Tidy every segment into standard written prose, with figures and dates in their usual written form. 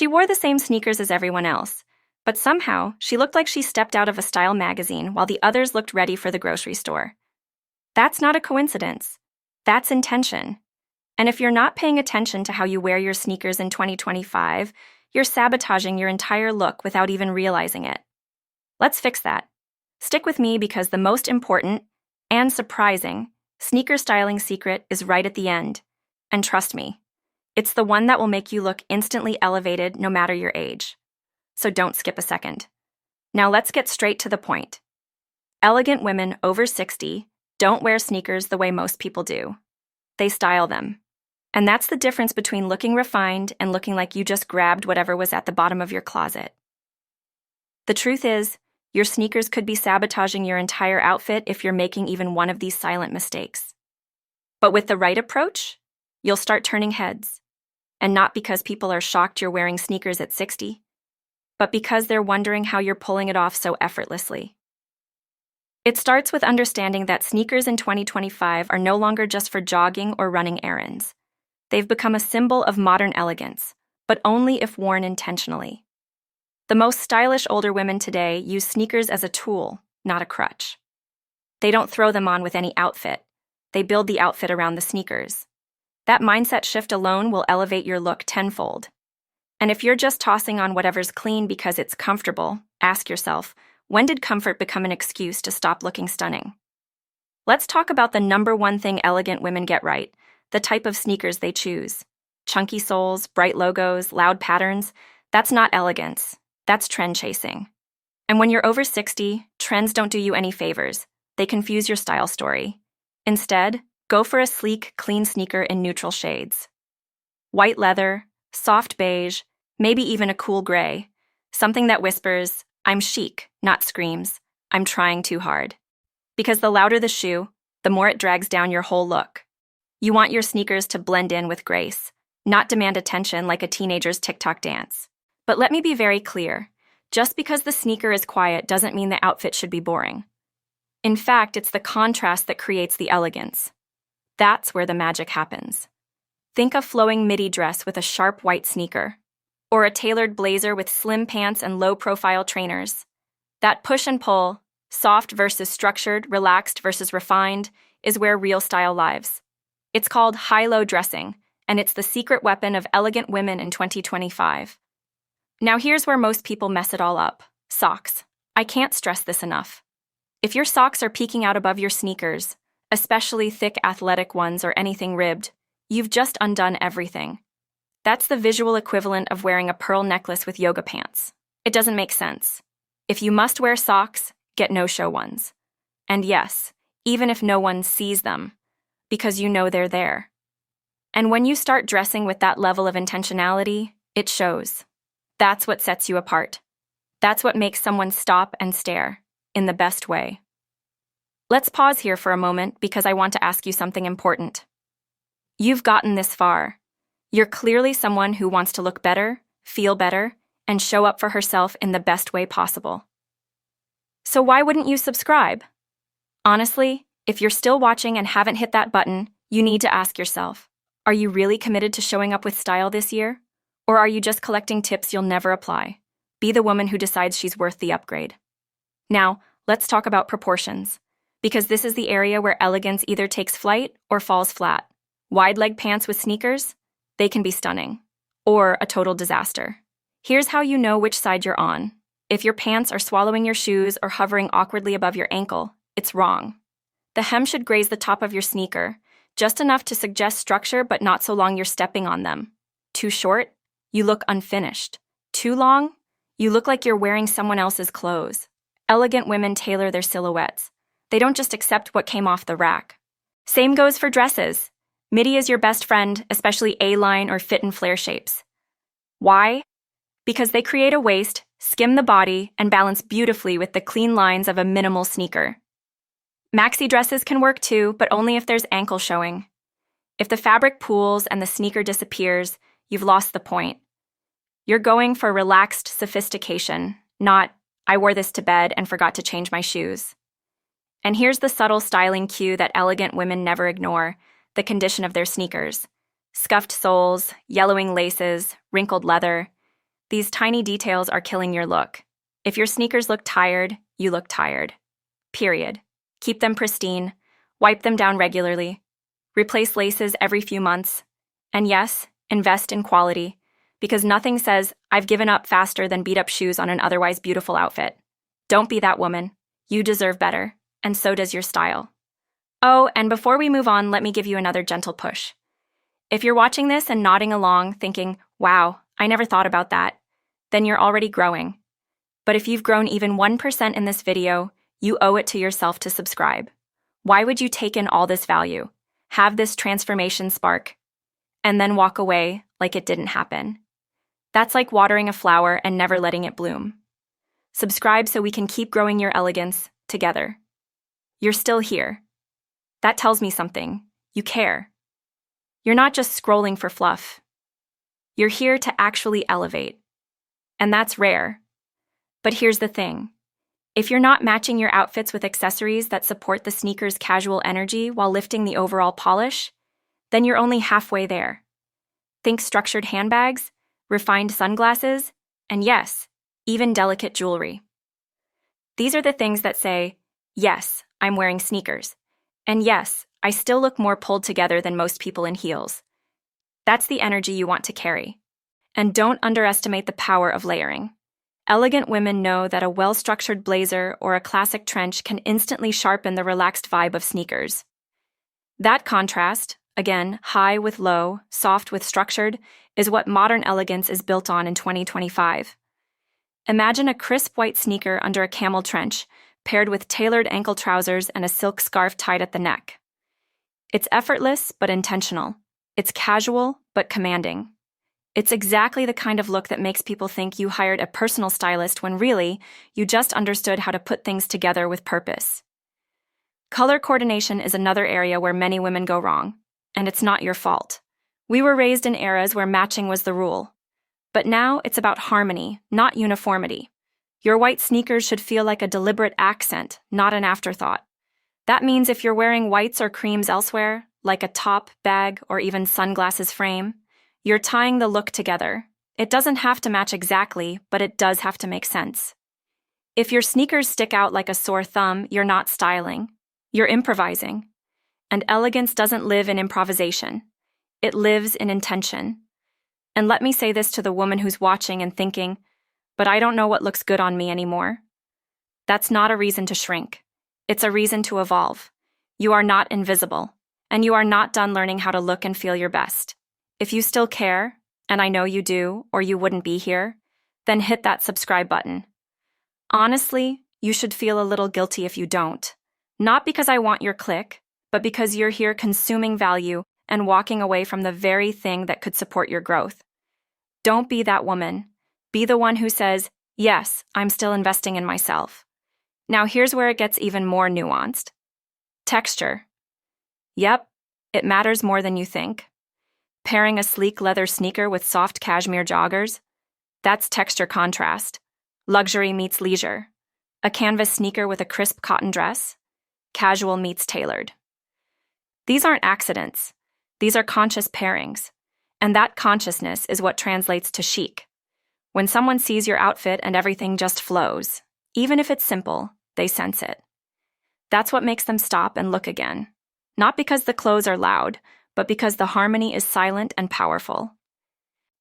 She wore the same sneakers as everyone else, but somehow she looked like she stepped out of a style magazine while the others looked ready for the grocery store. That's not a coincidence. That's intention. And if you're not paying attention to how you wear your sneakers in 2025, you're sabotaging your entire look without even realizing it. Let's fix that. Stick with me because the most important and surprising sneaker styling secret is right at the end. And trust me, it's the one that will make you look instantly elevated no matter your age. So don't skip a second. Now let's get straight to the point. Elegant women over 60 don't wear sneakers the way most people do. They style them. And that's the difference between looking refined and looking like you just grabbed whatever was at the bottom of your closet. The truth is, your sneakers could be sabotaging your entire outfit if you're making even one of these silent mistakes. But with the right approach, you'll start turning heads. And not because people are shocked you're wearing sneakers at 60, but because they're wondering how you're pulling it off so effortlessly. It starts with understanding that sneakers in 2025 are no longer just for jogging or running errands. They've become a symbol of modern elegance, but only if worn intentionally. The most stylish older women today use sneakers as a tool, not a crutch. They don't throw them on with any outfit. They build the outfit around the sneakers. That mindset shift alone will elevate your look tenfold. And if you're just tossing on whatever's clean because it's comfortable, ask yourself, when did comfort become an excuse to stop looking stunning? Let's talk about the number one thing elegant women get right, the type of sneakers they choose. Chunky soles, bright logos, loud patterns, that's not elegance. That's trend chasing. And when you're over 60, trends don't do you any favors. They confuse your style story. Instead, go for a sleek, clean sneaker in neutral shades. White leather, soft beige, maybe even a cool gray. Something that whispers, I'm chic, not screams, I'm trying too hard. Because the louder the shoe, the more it drags down your whole look. You want your sneakers to blend in with grace, not demand attention like a teenager's TikTok dance. But let me be very clear. Just because the sneaker is quiet doesn't mean the outfit should be boring. In fact, it's the contrast that creates the elegance. That's where the magic happens. Think a flowing midi dress with a sharp white sneaker, or a tailored blazer with slim pants and low-profile trainers. That push and pull, soft versus structured, relaxed versus refined, is where real style lives. It's called high-low dressing, and it's the secret weapon of elegant women in 2025. Now here's where most people mess it all up. Socks. I can't stress this enough. If your socks are peeking out above your sneakers, especially thick athletic ones or anything ribbed, you've just undone everything. That's the visual equivalent of wearing a pearl necklace with yoga pants. It doesn't make sense. If you must wear socks, get no-show ones. And yes, even if no one sees them, because you know they're there. And when you start dressing with that level of intentionality, it shows. That's what sets you apart. That's what makes someone stop and stare, in the best way. Let's pause here for a moment because I want to ask you something important. You've gotten this far. You're clearly someone who wants to look better, feel better, and show up for herself in the best way possible. So why wouldn't you subscribe? Honestly, if you're still watching and haven't hit that button, you need to ask yourself, are you really committed to showing up with style this year? Or are you just collecting tips you'll never apply? Be the woman who decides she's worth the upgrade. Now, let's talk about proportions, because this is the area where elegance either takes flight or falls flat. Wide leg pants with sneakers? They can be stunning. Or a total disaster. Here's how you know which side you're on. If your pants are swallowing your shoes or hovering awkwardly above your ankle, it's wrong. The hem should graze the top of your sneaker, just enough to suggest structure but not so long you're stepping on them. Too short? You look unfinished. Too long? You look like you're wearing someone else's clothes. Elegant women tailor their silhouettes. They don't just accept what came off the rack. Same goes for dresses. Midi is your best friend, especially A-line or fit and flare shapes. Why? Because they create a waist, skim the body, and balance beautifully with the clean lines of a minimal sneaker. Maxi dresses can work too, but only if there's ankle showing. If the fabric pools and the sneaker disappears, you've lost the point. You're going for relaxed sophistication, not, I wore this to bed and forgot to change my shoes. And here's the subtle styling cue that elegant women never ignore, the condition of their sneakers. Scuffed soles, yellowing laces, wrinkled leather. These tiny details are killing your look. If your sneakers look tired, you look tired. Period. Keep them pristine. Wipe them down regularly. Replace laces every few months. And yes, invest in quality, because nothing says, "I've given up" faster than beat-up shoes on an otherwise beautiful outfit. Don't be that woman. You deserve better, and so does your style. Oh, and before we move on, let me give you another gentle push. If you're watching this and nodding along, thinking, "Wow, I never thought about that," then you're already growing. But if you've grown even 1% in this video, you owe it to yourself to subscribe. Why would you take in all this value, have this transformation spark, and then walk away like it didn't happen? That's like watering a flower and never letting it bloom. Subscribe so we can keep growing your elegance together. You're still here. That tells me something. You care. You're not just scrolling for fluff. You're here to actually elevate. And that's rare. But here's the thing. If you're not matching your outfits with accessories that support the sneaker's casual energy while lifting the overall polish, then you're only halfway there. Think structured handbags, refined sunglasses, and yes, even delicate jewelry. These are the things that say, yes, I'm wearing sneakers. And yes, I still look more pulled together than most people in heels. That's the energy you want to carry. And don't underestimate the power of layering. Elegant women know that a well-structured blazer or a classic trench can instantly sharpen the relaxed vibe of sneakers. That contrast, again, high with low, soft with structured, is what modern elegance is built on in 2025. Imagine a crisp white sneaker under a camel trench, paired with tailored ankle trousers and a silk scarf tied at the neck. It's effortless but intentional. It's casual but commanding. It's exactly the kind of look that makes people think you hired a personal stylist when really, you just understood how to put things together with purpose. Color coordination is another area where many women go wrong, and it's not your fault. We were raised in eras where matching was the rule. But now it's about harmony, not uniformity. Your white sneakers should feel like a deliberate accent, not an afterthought. That means if you're wearing whites or creams elsewhere, like a top, bag, or even sunglasses frame, you're tying the look together. It doesn't have to match exactly, but it does have to make sense. If your sneakers stick out like a sore thumb, you're not styling. You're improvising. And elegance doesn't live in improvisation. It lives in intention. And let me say this to the woman who's watching and thinking, "But I don't know what looks good on me anymore." That's not a reason to shrink. It's a reason to evolve. You are not invisible, and you are not done learning how to look and feel your best. If you still care, and I know you do, or you wouldn't be here, then hit that subscribe button. Honestly, you should feel a little guilty if you don't. Not because I want your click, but because you're here consuming value and walking away from the very thing that could support your growth. Don't be that woman. Be the one who says, "Yes, I'm still investing in myself." Now here's where it gets even more nuanced. Texture. Yep, it matters more than you think. Pairing a sleek leather sneaker with soft cashmere joggers? That's texture contrast. Luxury meets leisure. A canvas sneaker with a crisp cotton dress? Casual meets tailored. These aren't accidents. These are conscious pairings. And that consciousness is what translates to chic. When someone sees your outfit and everything just flows, even if it's simple, they sense it. That's what makes them stop and look again. Not because the clothes are loud, but because the harmony is silent and powerful.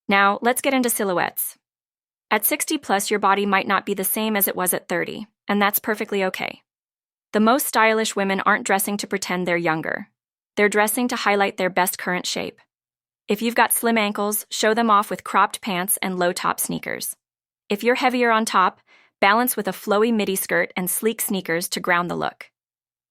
Now, let's get into silhouettes. At 60 plus, your body might not be the same as it was at 30, and that's perfectly okay. The most stylish women aren't dressing to pretend they're younger. They're dressing to highlight their best current shape. If you've got slim ankles, show them off with cropped pants and low-top sneakers. If you're heavier on top, balance with a flowy midi skirt and sleek sneakers to ground the look.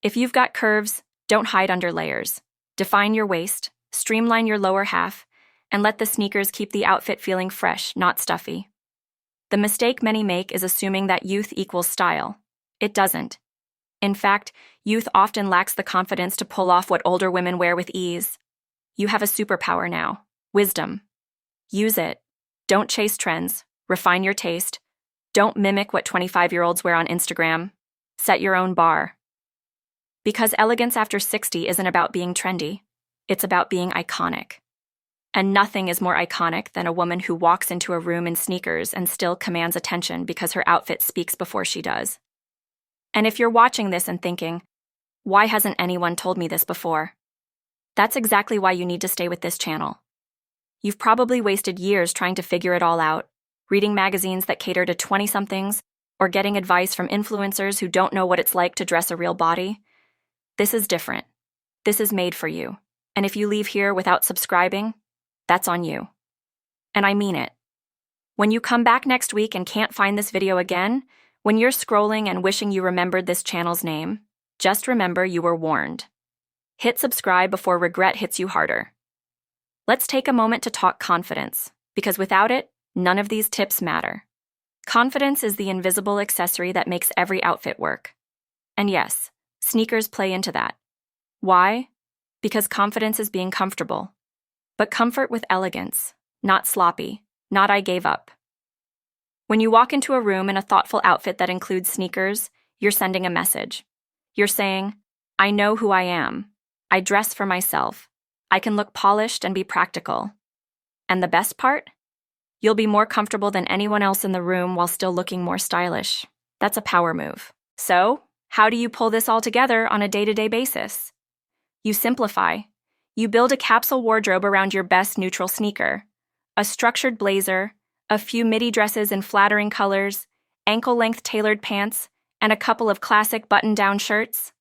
If you've got curves, don't hide under layers. Define your waist, streamline your lower half, and let the sneakers keep the outfit feeling fresh, not stuffy. The mistake many make is assuming that youth equals style. It doesn't. In fact, youth often lacks the confidence to pull off what older women wear with ease. You have a superpower now: wisdom. Use it. Don't chase trends. Refine your taste. Don't mimic what 25-year-olds wear on Instagram. Set your own bar. Because elegance after 60 isn't about being trendy. It's about being iconic. And nothing is more iconic than a woman who walks into a room in sneakers and still commands attention because her outfit speaks before she does. And if you're watching this and thinking, why hasn't anyone told me this before? That's exactly why you need to stay with this channel. You've probably wasted years trying to figure it all out, reading magazines that cater to 20-somethings, or getting advice from influencers who don't know what it's like to dress a real body. This is different. This is made for you. And if you leave here without subscribing, that's on you. And I mean it. When you come back next week and can't find this video again, when you're scrolling and wishing you remembered this channel's name, just remember you were warned. Hit subscribe before regret hits you harder. Let's take a moment to talk confidence, because without it, none of these tips matter. Confidence is the invisible accessory that makes every outfit work. And yes, sneakers play into that. Why? Because confidence is being comfortable. But comfort with elegance, not sloppy, not I gave up. When you walk into a room in a thoughtful outfit that includes sneakers, you're sending a message. You're saying, I know who I am. I dress for myself. I can look polished and be practical. And the best part? You'll be more comfortable than anyone else in the room while still looking more stylish. That's a power move. So, how do you pull this all together on a day-to-day basis? You simplify. You build a capsule wardrobe around your best neutral sneaker, a structured blazer, a few midi dresses in flattering colors, ankle-length tailored pants, and a couple of classic button-down shirts.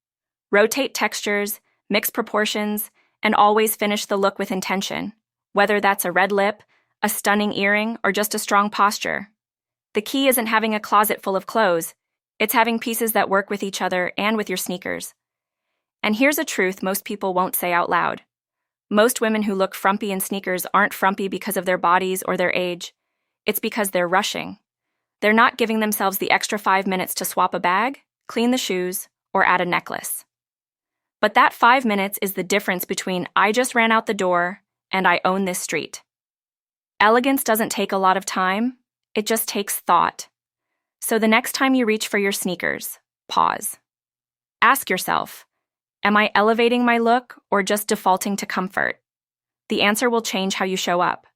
Rotate textures, mix proportions, and always finish the look with intention, whether that's a red lip, a stunning earring, or just a strong posture. The key isn't having a closet full of clothes, it's having pieces that work with each other and with your sneakers. And here's a truth most people won't say out loud. Most women who look frumpy in sneakers aren't frumpy because of their bodies or their age. It's because they're rushing. They're not giving themselves the extra 5 minutes to swap a bag, clean the shoes, or add a necklace. But that 5 minutes is the difference between I just ran out the door and I own this street. Elegance doesn't take a lot of time, it just takes thought. So the next time you reach for your sneakers, pause. Ask yourself, am I elevating my look or just defaulting to comfort? The answer will change how you show up.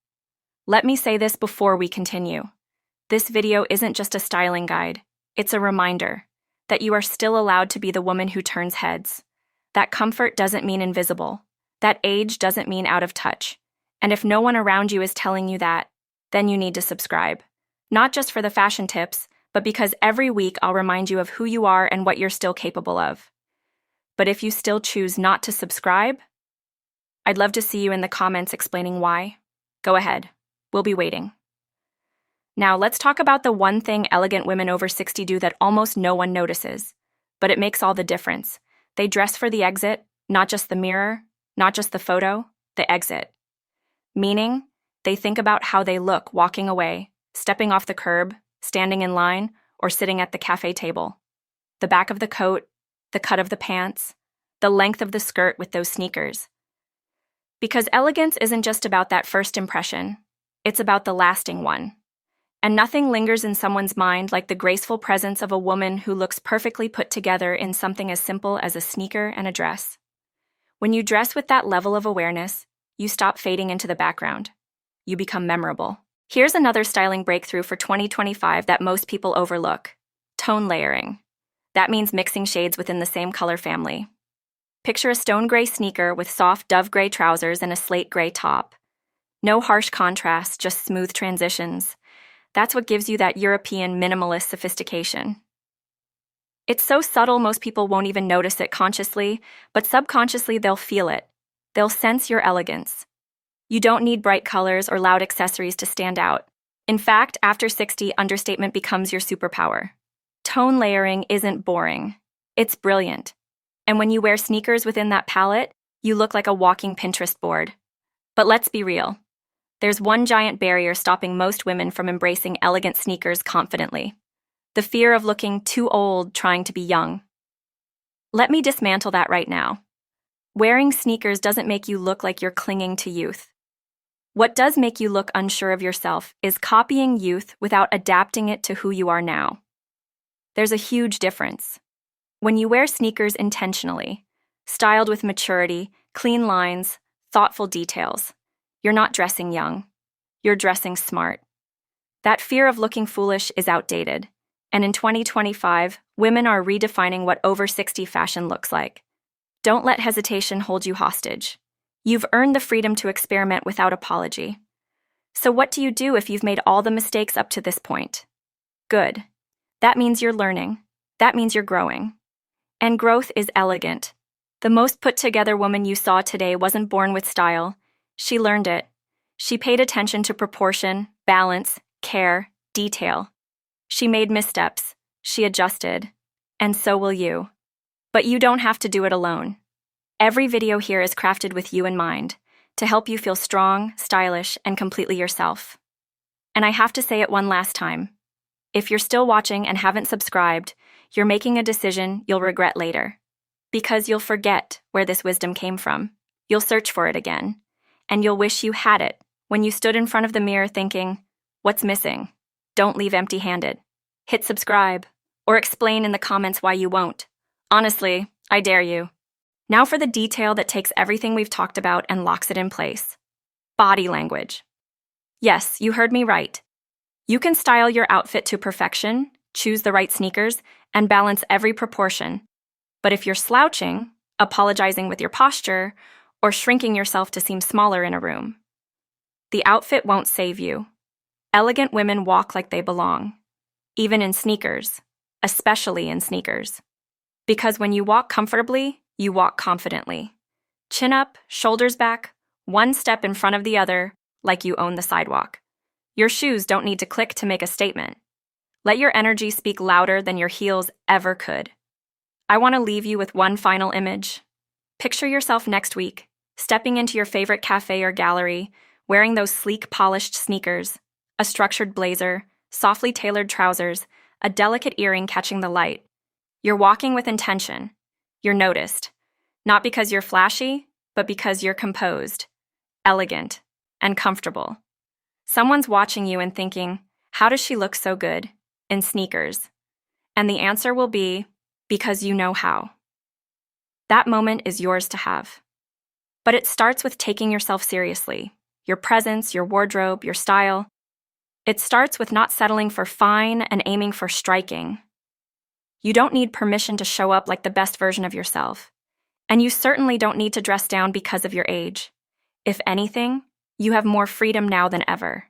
Let me say this before we continue. This video isn't just a styling guide, it's a reminder that you are still allowed to be the woman who turns heads. That comfort doesn't mean invisible. That age doesn't mean out of touch. And if no one around you is telling you that, then you need to subscribe. Not just for the fashion tips, but because every week I'll remind you of who you are and what you're still capable of. But if you still choose not to subscribe, I'd love to see you in the comments explaining why. Go ahead. We'll be waiting. Now let's talk about the one thing elegant women over 60 do that almost no one notices, but it makes all the difference. They dress for the exit, not just the mirror, not just the photo, the exit. Meaning, they think about how they look walking away, stepping off the curb, standing in line, or sitting at the cafe table. The back of the coat, the cut of the pants, the length of the skirt with those sneakers. Because elegance isn't just about that first impression, it's about the lasting one. And nothing lingers in someone's mind like the graceful presence of a woman who looks perfectly put together in something as simple as a sneaker and a dress. When you dress with that level of awareness, you stop fading into the background. You become memorable. Here's another styling breakthrough for 2025 that most people overlook. Tone layering. That means mixing shades within the same color family. Picture a stone gray sneaker with soft dove gray trousers and a slate gray top. No harsh contrast, just smooth transitions. That's what gives you that European minimalist sophistication. It's so subtle most people won't even notice it consciously, but subconsciously they'll feel it. They'll sense your elegance. You don't need bright colors or loud accessories to stand out. In fact, after 60, understatement becomes your superpower. Tone layering isn't boring. It's brilliant. And when you wear sneakers within that palette, you look like a walking Pinterest board. But let's be real. There's one giant barrier stopping most women from embracing elegant sneakers confidently. The fear of looking too old trying to be young. Let me dismantle that right now. Wearing sneakers doesn't make you look like you're clinging to youth. What does make you look unsure of yourself is copying youth without adapting it to who you are now. There's a huge difference. When you wear sneakers intentionally, styled with maturity, clean lines, thoughtful details, You're not dressing young. You're dressing smart. That fear of looking foolish is outdated. And in 2025, women are redefining what over 60 fashion looks like. Don't let hesitation hold you hostage. You've earned the freedom to experiment without apology. So what do you do if you've made all the mistakes up to this point? Good. That means you're learning. That means you're growing. And growth is elegant. The most put-together woman you saw today wasn't born with style. She learned it. She paid attention to proportion, balance, care, detail. She made missteps. She adjusted. And so will you. But you don't have to do it alone. Every video here is crafted with you in mind, to help you feel strong, stylish, and completely yourself. And I have to say it one last time. If you're still watching and haven't subscribed, you're making a decision you'll regret later. Because you'll forget where this wisdom came from. You'll search for it again. And you'll wish you had it when you stood in front of the mirror thinking, what's missing? Don't leave empty-handed. Hit subscribe, or explain in the comments why you won't. Honestly, I dare you. Now for the detail that takes everything we've talked about and locks it in place. Body language. Yes, you heard me right. You can style your outfit to perfection, choose the right sneakers, and balance every proportion. But if you're slouching, apologizing with your posture, or shrinking yourself to seem smaller in a room, the outfit won't save you. Elegant women walk like they belong, even in sneakers, especially in sneakers. Because when you walk comfortably, you walk confidently. Chin up, shoulders back, one step in front of the other, like you own the sidewalk. Your shoes don't need to click to make a statement. Let your energy speak louder than your heels ever could. I want to leave you with one final image. Picture yourself next week, stepping into your favorite cafe or gallery, wearing those sleek, polished sneakers, a structured blazer, softly tailored trousers, a delicate earring catching the light. You're walking with intention. You're noticed. Not because you're flashy, but because you're composed, elegant, and comfortable. Someone's watching you and thinking, how does she look so good in sneakers? And the answer will be, because you know how. That moment is yours to have. But it starts with taking yourself seriously. Your presence, your wardrobe, your style. It starts with not settling for fine and aiming for striking. You don't need permission to show up like the best version of yourself. And you certainly don't need to dress down because of your age. If anything, you have more freedom now than ever.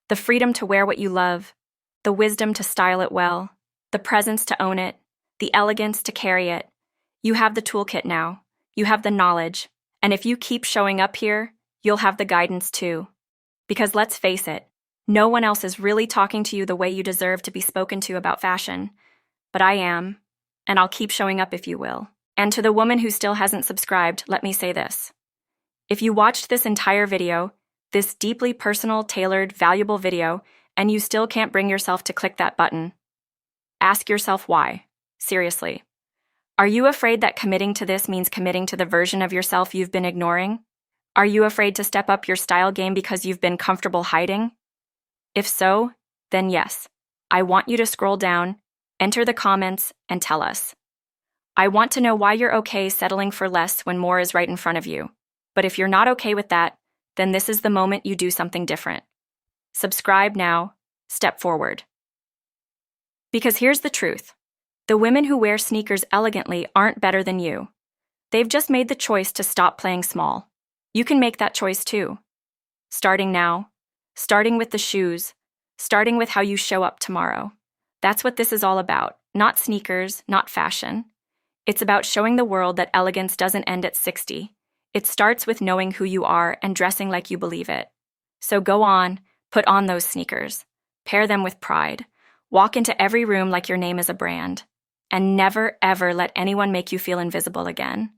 The freedom to wear what you love, the wisdom to style it well, the presence to own it, the elegance to carry it. You have the toolkit now. You have the knowledge. And if you keep showing up here, you'll have the guidance too. Because let's face it, no one else is really talking to you the way you deserve to be spoken to about fashion. But I am, and I'll keep showing up if you will. And to the woman who still hasn't subscribed, let me say this. If you watched this entire video, this deeply personal, tailored, valuable video, and you still can't bring yourself to click that button, ask yourself why. Seriously. Are you afraid that committing to this means committing to the version of yourself you've been ignoring? Are you afraid to step up your style game because you've been comfortable hiding? If so, then yes, I want you to scroll down, enter the comments, and tell us. I want to know why you're okay settling for less when more is right in front of you. But if you're not okay with that, then this is the moment you do something different. Subscribe now, step forward. Because here's the truth. The women who wear sneakers elegantly aren't better than you. They've just made the choice to stop playing small. You can make that choice too. Starting now, starting with the shoes, starting with how you show up tomorrow. That's what this is all about. Not sneakers, not fashion. It's about showing the world that elegance doesn't end at 60. It starts with knowing who you are and dressing like you believe it. So go on, put on those sneakers. Pair them with pride. Walk into every room like your name is a brand. And never, ever let anyone make you feel invisible again.